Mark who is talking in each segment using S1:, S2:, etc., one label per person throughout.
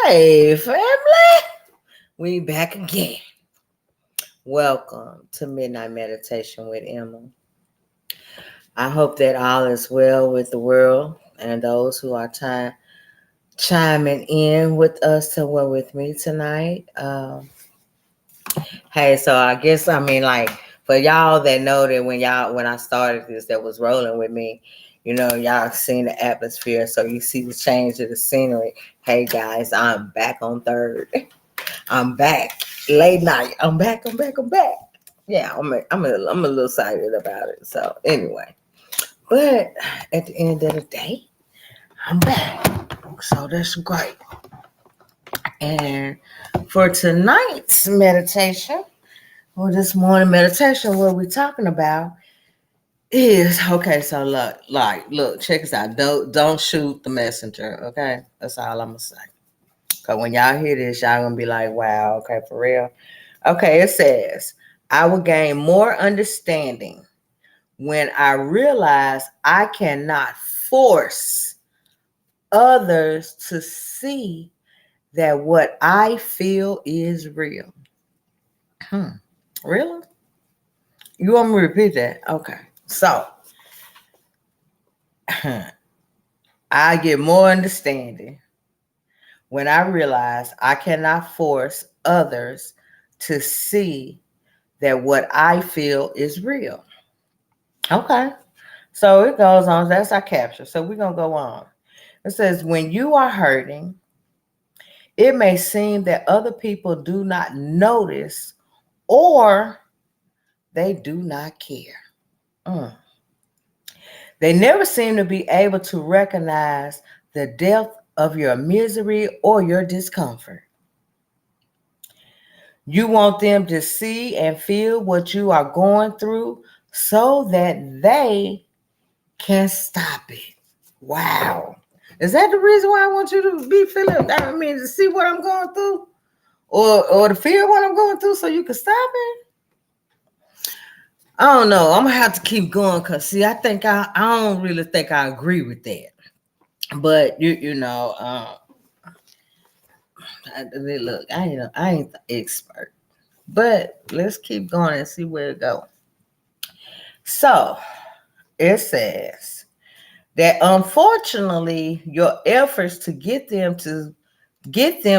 S1: Hey, family, we back again. Welcome to Midnight Meditation with Emma. I hope that all is well with the world and those who are chiming in with us to work with me tonight. Hey, so like for y'all that know that when I started this, that was rolling with me. Y'all seen the atmosphere, so you see the change of the scenery. Hey guys, I'm back on third. I'm back. Late night. I'm back. Yeah, I'm a little excited about it. So anyway, but at the end of the day, I'm back. So that's great. And for tonight's meditation, or this morning meditation, what we're talking about is okay. So look, check this out. Don't shoot the messenger. Okay, that's all I'm gonna say. Cause when y'all hear this, y'all gonna be like, wow, okay, for real. Okay, it says, I will gain more understanding when I realize I cannot force others to see that what I feel is real. Really? You want me to repeat that? Okay. So, I get more understanding when I realize I cannot force others to see that what I feel is real. Okay. So it goes on. That's our capture. So we're going to go on. It says, when you are hurting, it may seem that other people do not notice or they do not care. They never seem to be able to recognize the depth of your misery or your discomfort. You want them to see and feel what you are going through so that they can stop it. Wow. Is that the reason why I want you to be feeling, to see what I'm going through? Or to feel what I'm going through so you can stop it? I don't know. I'm going to have to keep going because, see, I don't really think I agree with that. But, look, I ain't the expert. But let's keep going and see where it goes. So, it says that unfortunately, your efforts to get them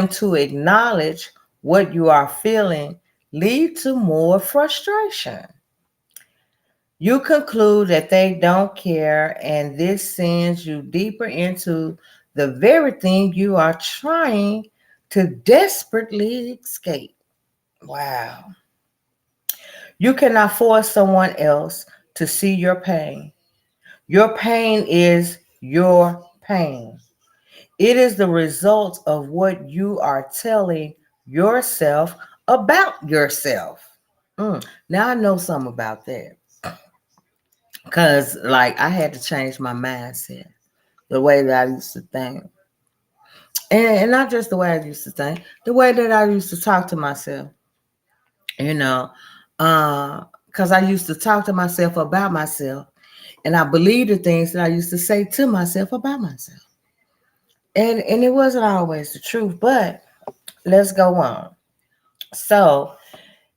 S1: to acknowledge what you are feeling lead to more frustration. You conclude that they don't care, and this sends you deeper into the very thing you are trying to desperately escape. Wow. You cannot force someone else to see your pain. Your pain is your pain. It is the result of what you are telling yourself about yourself. Now I know something about that. Because, I had to change my mindset, the way that I used to think. And not just the way I used to think, the way that I used to talk to myself, because I used to talk to myself about myself. And I believed the things that I used to say to myself about myself. And it wasn't always the truth, but let's go on. So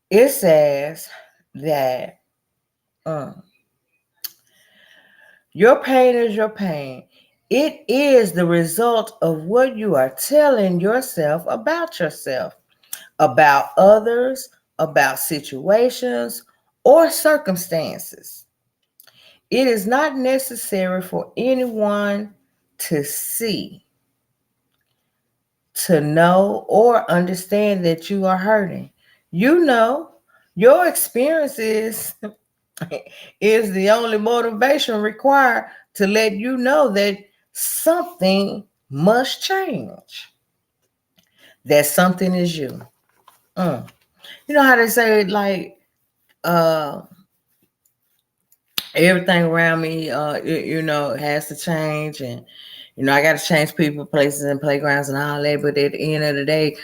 S1: it says that your pain is your pain. It is the result of what you are telling yourself, about others, about situations, or circumstances. It is not necessary for anyone to see, to know, or understand that you are hurting. Your experiences is the only motivation required to let you know that something must change. That something is you. You know how they say, everything around me, has to change, and I got to change people, places, and playgrounds and all that. But at the end of the day,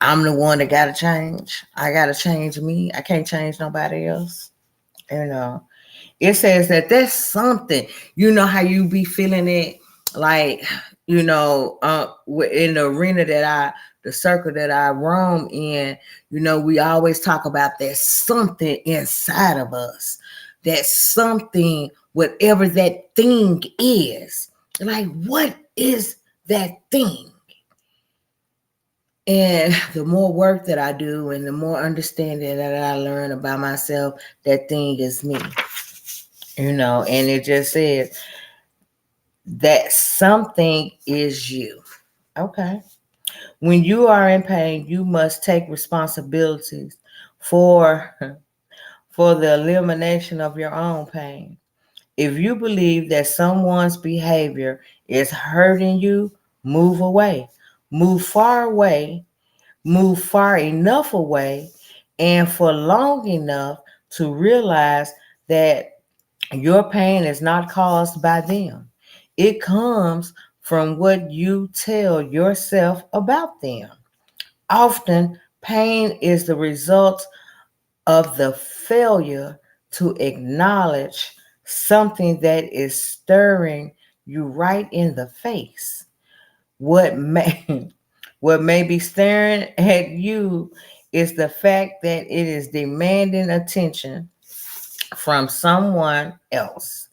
S1: I'm the one that got to change. I got to change me. I can't change nobody else. It says that there's something. You know how you be feeling it, like in the arena the circle that I roam in, we always talk about there's something inside of us, that something, whatever that thing is. Like, what is that thing? And the more work that I do and the more understanding that I learn about myself, that thing is me. And it just says that something is you. Okay. When you are in pain, you must take responsibilities for for the elimination of your own pain. If you believe that someone's behavior is hurting you, move away. Move far away, move far enough away, and for long enough to realize that your pain is not caused by them. It comes from what you tell yourself about them. Often, pain is the result of the failure to acknowledge something that is staring you right in the face. What may what may be staring at you is the fact that it is demanding attention from someone else.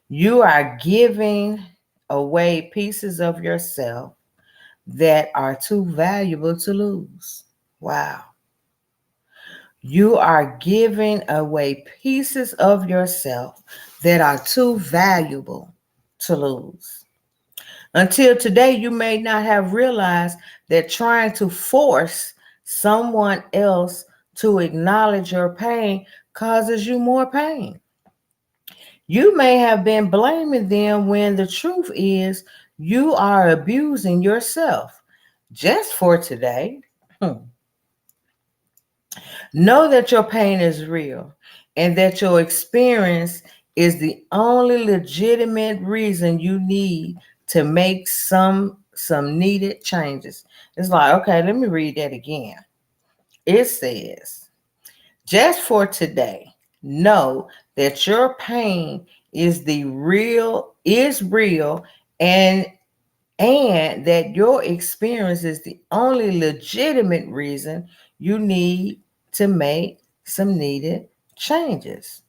S1: You are giving away pieces of yourself that are too valuable to lose. Wow. You are giving away pieces of yourself that are too valuable to lose. Until today, you may not have realized that trying to force someone else to acknowledge your pain causes you more pain. You may have been blaming them when the truth is you are abusing yourself. Just for today, know that your pain is real and that your experience is the only legitimate reason you need to make some needed changes. It's like, okay, let me read that again. It says, just for today, know that your pain is real and that your experience is the only legitimate reason you need to make some needed changes.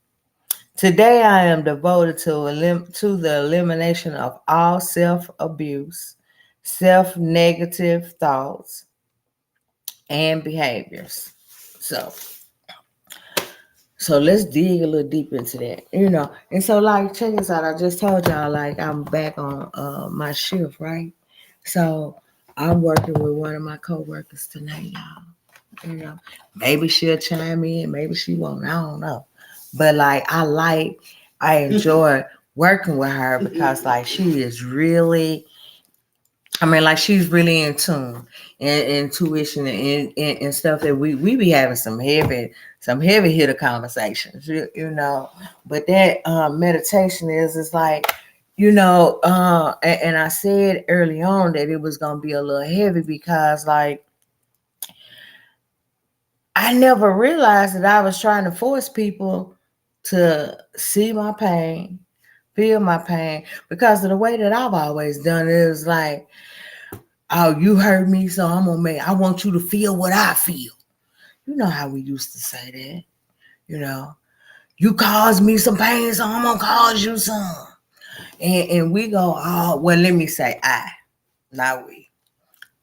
S1: Today, I am devoted to the elimination of all self abuse, self negative thoughts, and behaviors. So, so let's dig a little deep into that. And so, like, check this out. I just told y'all, like, I'm back on my shift, right? So I'm working with one of my coworkers tonight, y'all. Maybe she'll chime in, maybe she won't. I don't know. But I enjoy working with her because like she is really, like she's really in tune and intuition and stuff that we be having some heavy hitter conversations, But that meditation is like, and I said early on that it was gonna be a little heavy because like I never realized that I was trying to force people to see my pain, feel my pain, because of the way that I've always done it. It was like, oh, you hurt me, so I want you to feel what I feel. You know how we used to say that, you caused me some pain, so I'm gonna cause you some. And we go all, well, let me say not we.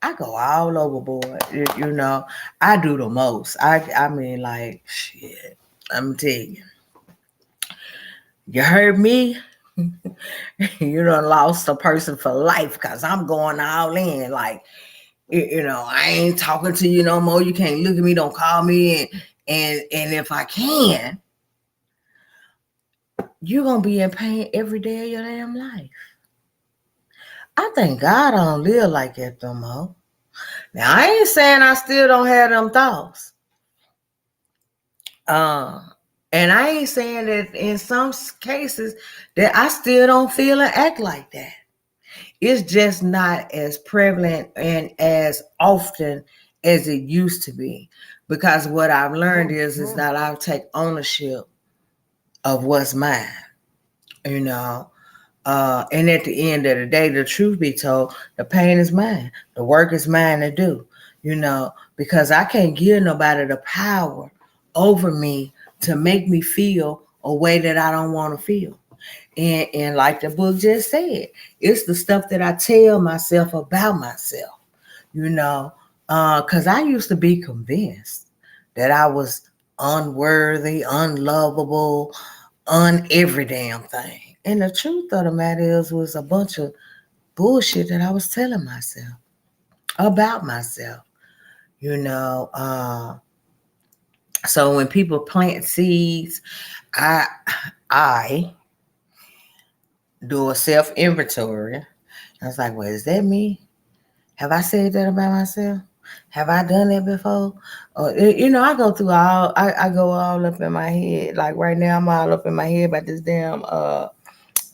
S1: I go all overboard, I do the most. I mean, like, shit, I'm telling you. You heard me? You done lost a person for life because I'm going all in. Like, I ain't talking to you no more. You can't look at me, don't call me. And if I can, you're going to be in pain every day of your damn life. I thank God I don't live like that no more. Now, I ain't saying I still don't have them thoughts. And I ain't saying that in some cases that I still don't feel and act like that. It's just not as prevalent and as often as it used to be. Because what I've learned is that I'll take ownership of what's mine. And at the end of the day, the truth be told, the pain is mine. The work is mine to do, because I can't give nobody the power over me to make me feel a way that I don't want to feel. And like the book just said, it's the stuff that I tell myself about myself, because I used to be convinced that I was unworthy, unlovable, on every damn thing. And the truth of the matter is was a bunch of bullshit that I was telling myself about myself, you know. So when people plant seeds, I I do a self inventory. I was like, well, is that me? Have I said that about myself? Have I done that before? I go through I go all up in my head. Like right now, I'm all up in my head about this damn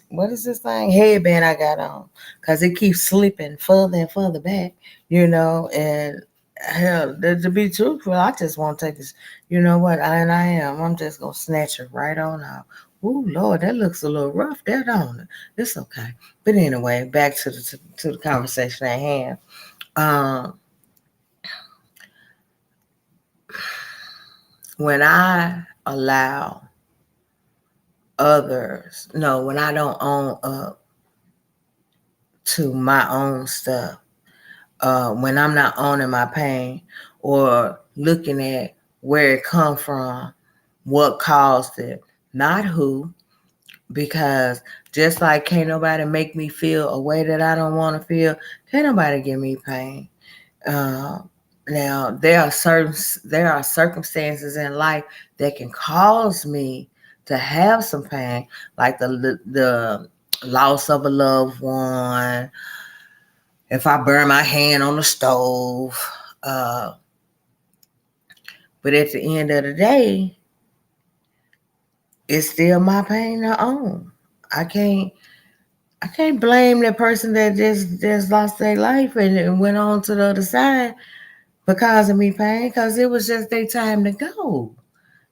S1: what is this thing headband I got on, because it keeps slipping further and further back, and hell, to be truthful, I just want to take this, what, and I am, I'm just gonna snatch it right on out. Ooh, Lord, that looks a little rough there, don't it? It's okay. But anyway, back to the conversation at hand. um when I allow others, no, when I don't own up to my own stuff, when I'm not owning my pain or looking at where it come from, what caused it, not who, because just like can't nobody make me feel a way that I don't want to feel, can't nobody give me pain. Uh, Now there are circumstances in life that can cause me to have some pain, like the loss of a loved one, if I burn my hand on the stove. Uh, but at the end of the day, it's still my pain to own. I can't I can't blame that person that just lost their life and went on to the other side because of me pain, because it was just their time to go.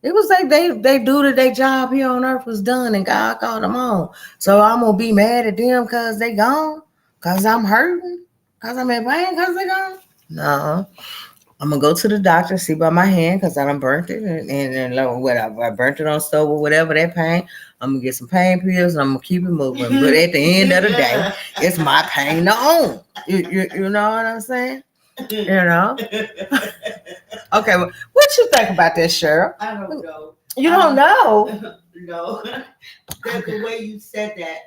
S1: It was like they do that their job here on earth was done and God called them on. So I'm gonna be mad at them because they gone, because I'm hurting, because I'm in pain, because they gone. No. I'm gonna go to the doctor, see by my hand, because I done burnt it, and whatever. I burnt it on stove or whatever, that pain. I'm gonna get some pain pills and I'm gonna keep it moving. But at the end of the day, it's my pain to own. You know what I'm saying? You know? Okay, well, what you think about this, Cheryl?
S2: I don't know.
S1: You don't know?
S2: No. The way you said that,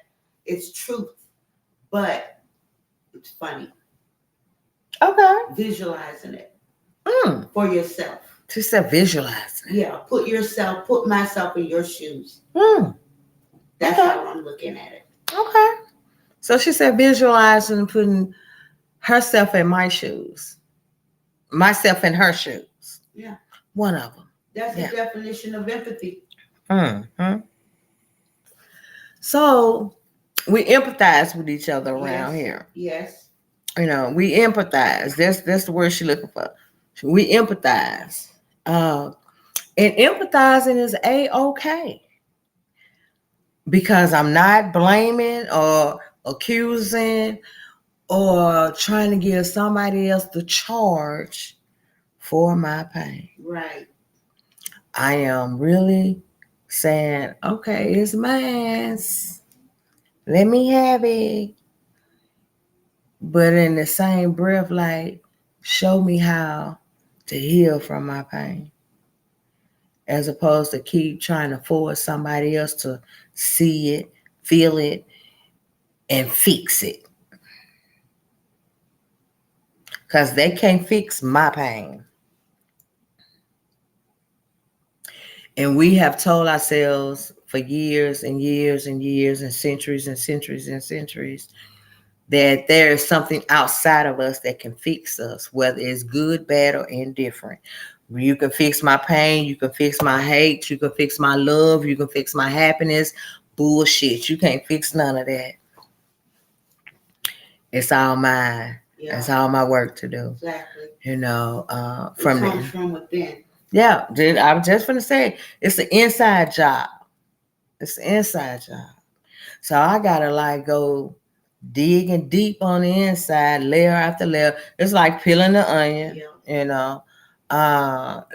S2: it's truth, but it's funny.
S1: Okay.
S2: Visualizing it
S1: for
S2: yourself.
S1: She said visualizing it.
S2: Yeah, put myself in your shoes. That's how I'm looking at it.
S1: Okay. So she said visualizing and putting herself in my shoes. Myself in her shoes.
S2: Yeah.
S1: One of them.
S2: That's the definition of empathy.
S1: So we empathize with each other around here.
S2: Yes.
S1: We empathize. That's the word she's looking for. We empathize. And empathizing is A-okay. Because I'm not blaming or accusing or trying to give somebody else the charge for my pain.
S2: Right.
S1: I am really saying, okay, it's mine. Let me have it. But in the same breath, like, show me how to heal from my pain. As opposed to keep trying to force somebody else to see it, feel it, and fix it. Because they can't fix my pain. And we have told ourselves for years and years and years and centuries and centuries and centuries that there is something outside of us that can fix us, whether it's good, bad, or indifferent. You can fix my pain. You can fix my hate. You can fix my love. You can fix my happiness. Bullshit. You can't fix none of that. It's all mine. Yeah. It's all my work to do.
S2: Exactly.
S1: From
S2: within.
S1: Yeah, I was just going to say, it's an inside job. It's an inside job. So I gotta like go digging deep on the inside, layer after layer. It's like peeling the onion, you know,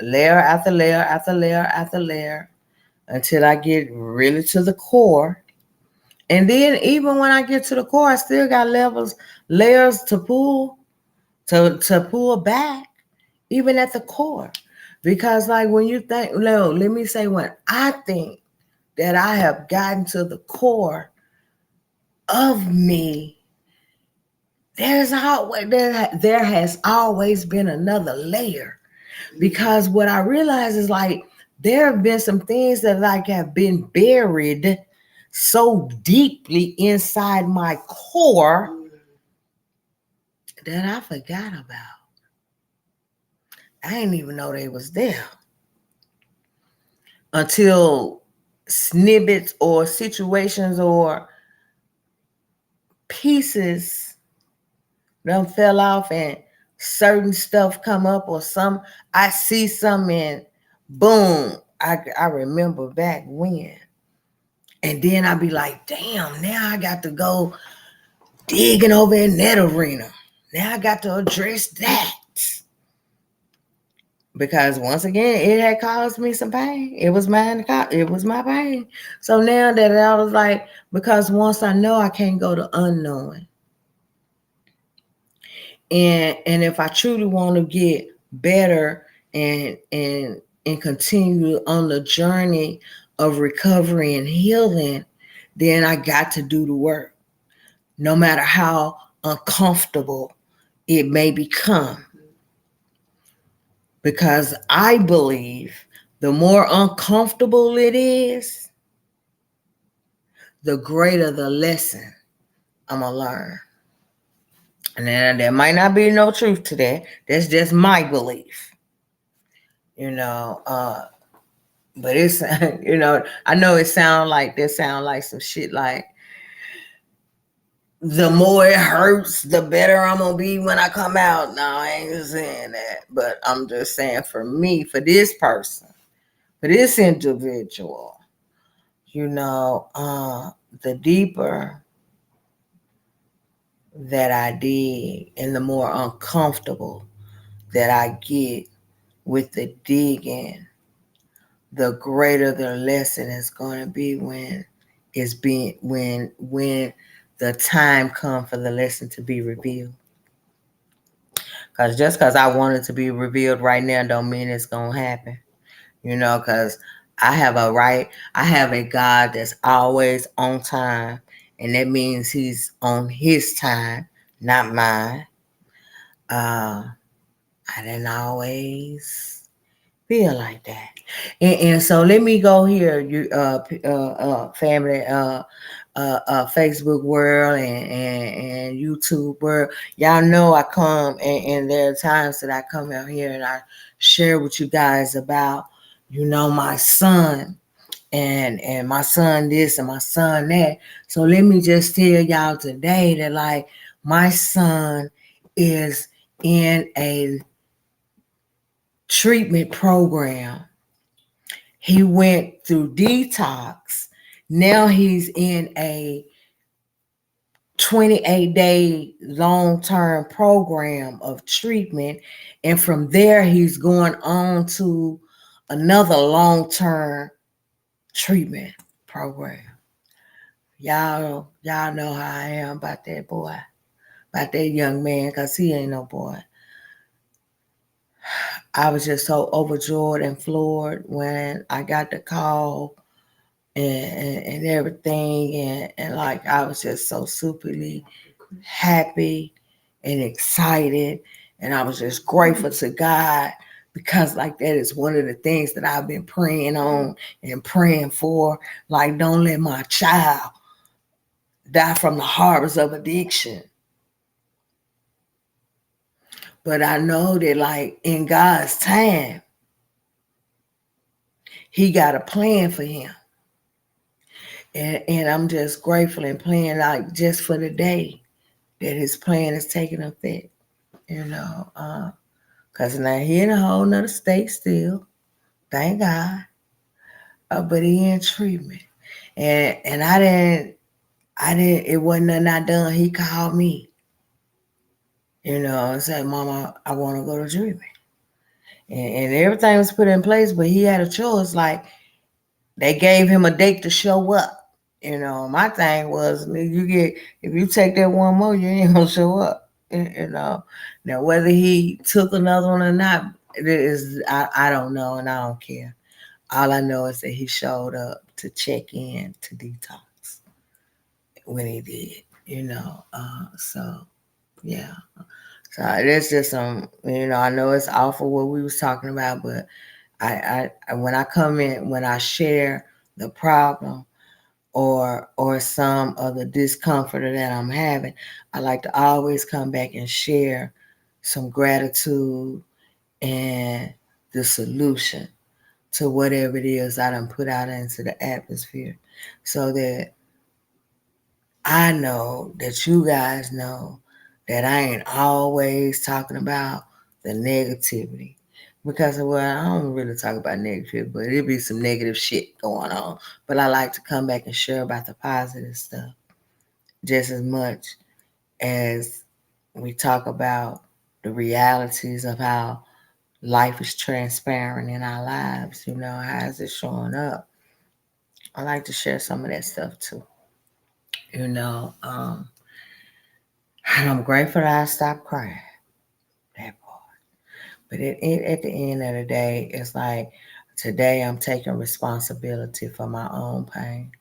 S1: layer after layer after layer after layer until I get really to the core. And then even when I get to the core, I still got layers to pull back, even at the core. Because like when you think, no, let me say when I think that I have gotten to the core of me, there has always been another layer. Because what I realize is like there have been some things that like have been buried so deeply inside my core that I forgot about. I didn't even know they was there until snippets or situations or pieces them fell off and certain stuff come up or I see something and boom, I remember back when. And then I'd be like, damn, now I got to go digging over in that arena. Now I got to address that. Because once again, it had caused me some pain. It was mine. It was my pain. So now that I was like, because once I know, I can't go to unknowing. And if I truly want to get better and continue on the journey of recovery and healing, then I got to do the work, no matter how uncomfortable it may become. Because I believe the more uncomfortable it is, the greater the lesson I'm going to learn. And then there might not be no truth to that. That's just my belief. But it's, I know it sound like some shit like, the more it hurts, the better I'm going to be when I come out. No, I ain't saying that. But I'm just saying for me, for this person, for this individual, the deeper that I dig and the more uncomfortable that I get with the digging, the greater the lesson is going to be when the time comes for the lesson to be revealed. Because just because I want it to be revealed right now don't mean it's going to happen. Because I have a God that's always on time. And that means he's on his time, not mine. I didn't always feel like that. And so let me go here, family, Facebook world and YouTube world. Y'all know I come and there are times that I come out here and I share with you guys about, my son and my son this and my son that. So let me just tell y'all today that like my son is in a treatment program. He went through detox. Now he's in a 28-day long-term program of treatment. And from there, he's going on to another long-term treatment program. Y'all know how I am about that boy, about that young man, because he ain't no boy. I was just so overjoyed and floored when I got the call and everything. And like, I was just so superly happy and excited. And I was just grateful to God because like that is one of the things that I've been praying on and praying for. Like, don't let my child die from the horrors of addiction. But I know that like in God's time, he got a plan for him. And I'm just grateful and praying like just for the day that his plan is taking effect, because now he in a whole nother state still, thank God, but he in treatment. And I didn't it wasn't nothing I done. He called me, and said, Mama, I want to go to treatment. And everything was put in place, but he had a choice. Like, they gave him a date to show up. My thing was, if you take that one more, you ain't gonna show up. Now whether he took another one or not, I don't know, and I don't care. All I know is that he showed up to check in to detox when he did. So yeah. So that's just some. I know it's awful what we was talking about, but when I come in, when I share the problem or some of the discomfort that I'm having, I like to always come back and share some gratitude and the solution to whatever it is I done put out into the atmosphere, so that I know that you guys know that I ain't always talking about the negativity. Because, well, I don't really talk about negative, but it be some negative shit going on. But I like to come back and share about the positive stuff just as much as we talk about the realities of how life is transparent in our lives. How is it showing up? I like to share some of that stuff too. You know, um, and I'm grateful that I stopped crying. That part. But at the end of the day, it's like today I'm taking responsibility for my own pain.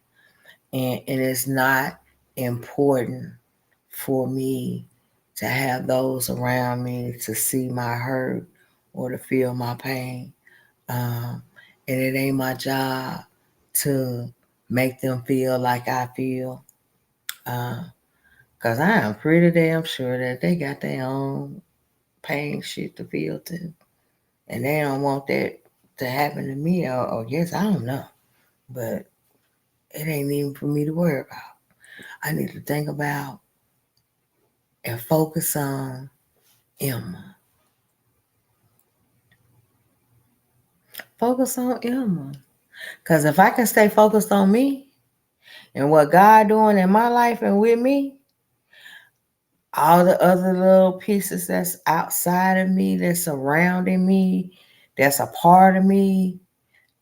S1: And it's not important for me to have those around me to see my hurt or to feel my pain. Um, and it ain't my job to make them feel like I feel. Because I am pretty damn sure that they got their own pain shit to feel too. And they don't want that to happen to me, or yes, I don't know. But it ain't even for me to worry about. I need to think about and focus on Emma. Focus on Emma. Because if I can stay focused on me and what God doing in my life and with me, all the other little pieces that's outside of me, that's surrounding me, that's a part of me,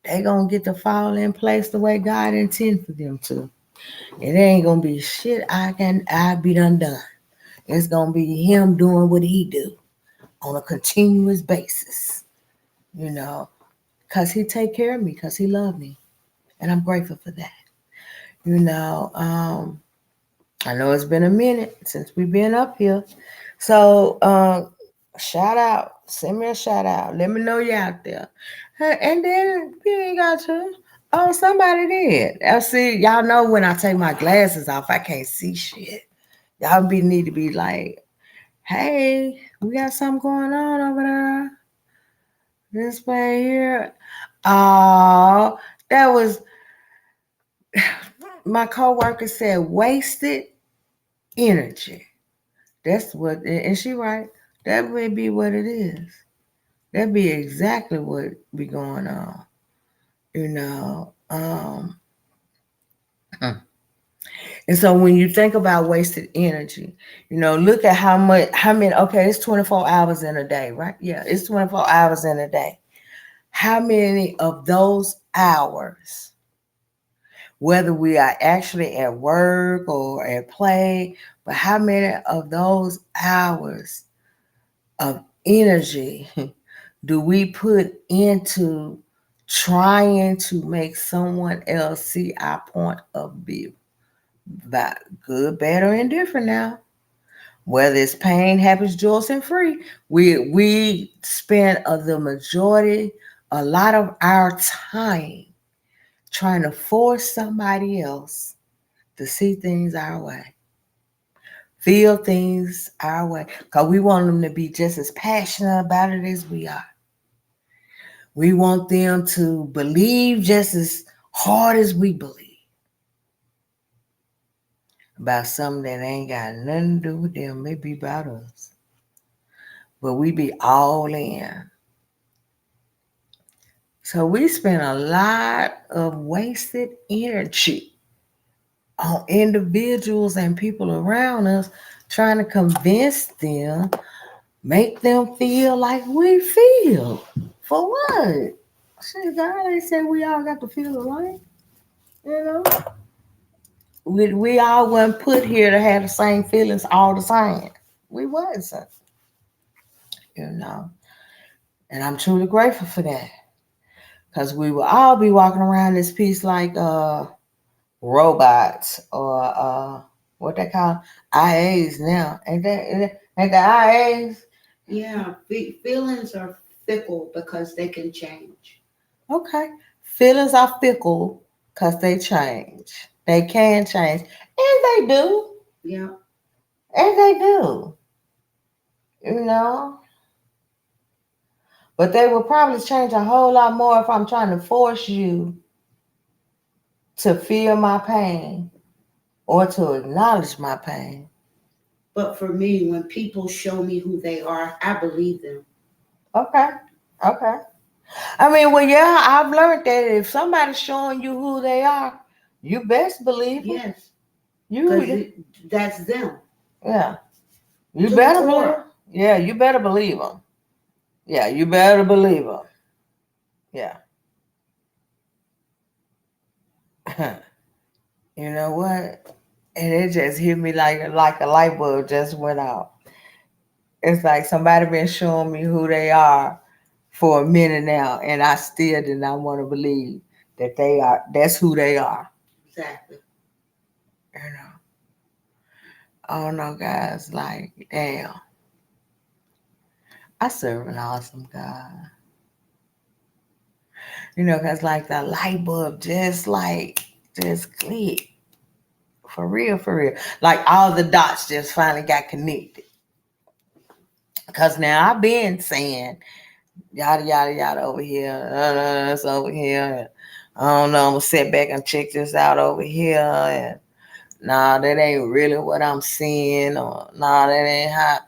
S1: they gonna get to fall in place the way God intended for them to. It ain't gonna be shit I be done. It's gonna be him doing what he do on a continuous basis, you know, cause he take care of me, cause he love me, and I'm grateful for that. You know, I know it's been a minute since we've been up here, so shout out, send me a shout out, let me know you out there, and then you ain't got to. Oh, somebody did. I see. Y'all know when I take my glasses off, I can't see shit. Y'all need to be like, hey, we got something going on over there. This way here. Oh, that was my coworker said wasted energy. That's what, and she right. That would be what it is. That'd be exactly what be going on. You know. And so when you think about wasted energy, look at how many, okay, it's 24 hours in a day, right? Yeah, it's 24 hours in a day. How many of those hours, whether we are actually at work or at play, but how many of those hours of energy do we put into trying to make someone else see our point of view? But good, bad, or indifferent now. Whether it's pain, happiness, joy, and free, we spend the majority, a lot of our time trying to force somebody else to see things our way, feel things our way, because we want them to be just as passionate about it as we are. We want them to believe just as hard as we believe about something that ain't got nothing to do with them, maybe about us. But we be all in. So we spend a lot of wasted energy on individuals and people around us, trying to convince them, make them feel like we feel. For what? Shit, God ain't said we all got to feel alike. You know, we all weren't put here to have the same feelings all the time. We wasn't, you know. And I'm truly grateful for that. Because we will all be walking around this piece like robots or what they call IAs now. Ain't the IAs?
S2: Yeah, feelings are fickle because they can change.
S1: Okay. Feelings are fickle because they change. They can change. And they do.
S2: Yeah.
S1: And they do. You know? But they will probably change a whole lot more if I'm trying to force you to feel my pain or to acknowledge my pain.
S2: But for me, when people show me who they are, I believe them.
S1: Okay. Okay. I mean, well, yeah, I've learned that if somebody's showing you who they are, you best believe them.
S2: Yes,
S1: You,
S2: because that's them.
S1: yeah, you
S2: To the
S1: better believe.
S2: core.
S1: Yeah, you better believe them. Yeah, you better believe them. Yeah. You know what? And it just hit me like a light bulb just went out. It's like somebody been showing me who they are for a minute now, and I still did not want to believe that they are. That's who they are.
S2: Exactly.
S1: You know. I don't know, guys. Like, damn, I serve an awesome God. You know, cause like the light bulb just clicked for real, for real. Like all the dots just finally got connected. Cause now I've been saying yada yada yada over here, that's over here. And I don't know. I'm gonna sit back and check this out over here, and nah, that ain't really what I'm seeing, or nah, that ain't how.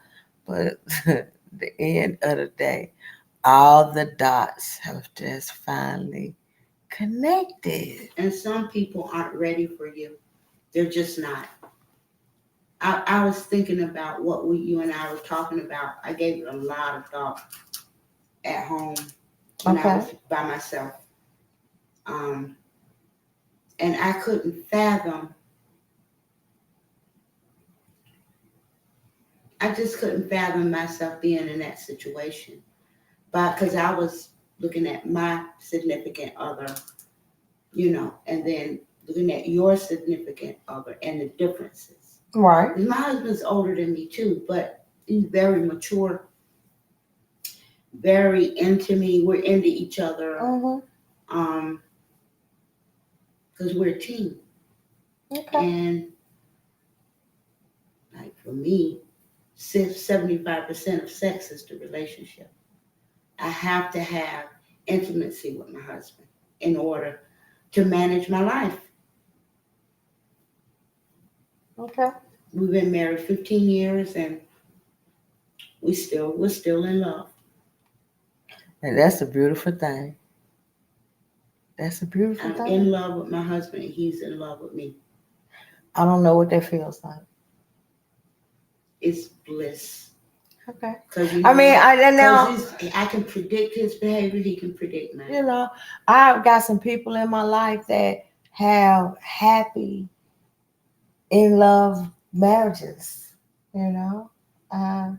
S1: But the end of the day, all the dots have just finally connected.
S2: And some people aren't ready for you. They're just not. I was thinking about what you and I were talking about. I gave it a lot of thought at home when I
S1: Okay.
S2: was by myself. Um, and I couldn't fathom, I just couldn't fathom myself being in that situation. But because I was looking at my significant other, and then looking at your significant other and the differences.
S1: Right.
S2: 'Cause my husband's older than me too, but he's very mature, very into me. We're into each other,
S1: Mm-hmm.
S2: because we're a team.
S1: Okay.
S2: And like for me, 75% of sex is the relationship. I have to have intimacy with my husband in order to manage my life.
S1: Okay.
S2: We've been married 15 years and we're still in love.
S1: And that's a beautiful thing. That's a beautiful
S2: I'm in
S1: thing.
S2: love with my husband and he's in love with me.
S1: I don't know what that feels like.
S2: It's bliss.
S1: Okay.
S2: Because
S1: I mean,
S2: I can predict his behavior, he can predict mine.
S1: you know, I've got some people in my life that have happy, in love marriages. You know, uh,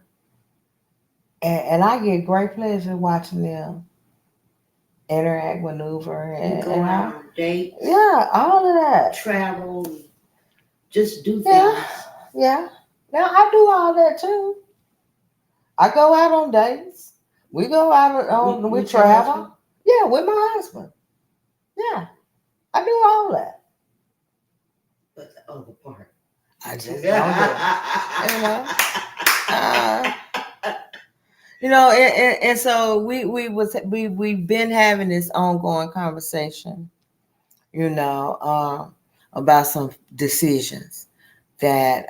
S1: and I get great pleasure watching them interact, maneuver,
S2: We go
S1: and
S2: out on dates,
S1: yeah, all of that.
S2: travel, just do
S1: Yeah,
S2: things.
S1: yeah. Now I do all that too. I go out on dates. We go out on we
S2: With your
S1: travel.
S2: husband?
S1: Yeah, with my husband. Yeah, I do all that.
S2: But the other part.
S1: I just don't do it. You know. Uh, and so we've been having this ongoing conversation, about some decisions that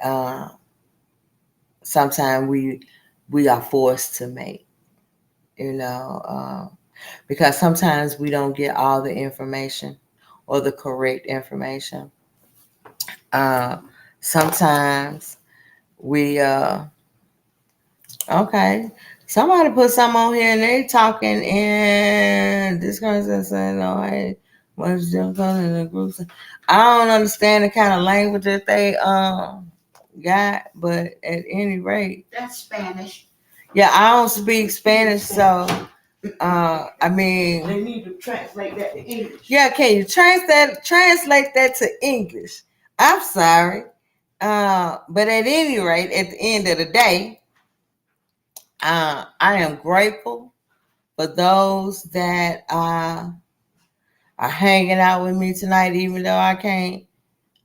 S1: sometimes we are forced to make, because sometimes we don't get all the information or the correct information. Sometimes we okay. Somebody put something on here and they talking in this kind of saying, no, hey, what's difficult in the groups? I don't understand the kind of language that they got, but at any rate,
S2: That's Spanish.
S1: yeah, I don't speak Spanish, so I mean,
S2: They need to translate that to English.
S1: yeah, can you translate that to English? I'm sorry. But at any rate, at the end of the day, I am grateful for those that are hanging out with me tonight, even though I can't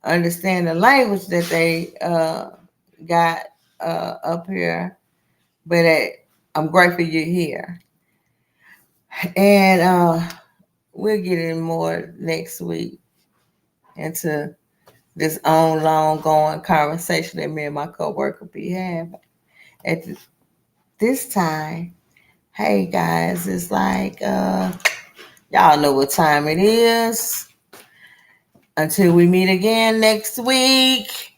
S1: understand the language that they got up here. But I'm grateful you're here. And we'll get in more next week into this long going conversation that me and my coworker be having. At this time, hey guys, it's like y'all know what time it is. Until we meet again next week.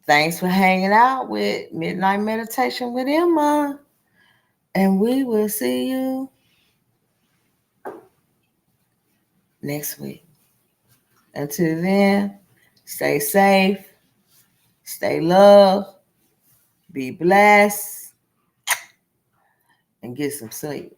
S1: Thanks for hanging out with Midnight Meditation with Emma. And we will see you next week. Until then, stay safe, stay loved, be blessed, and get some sleep.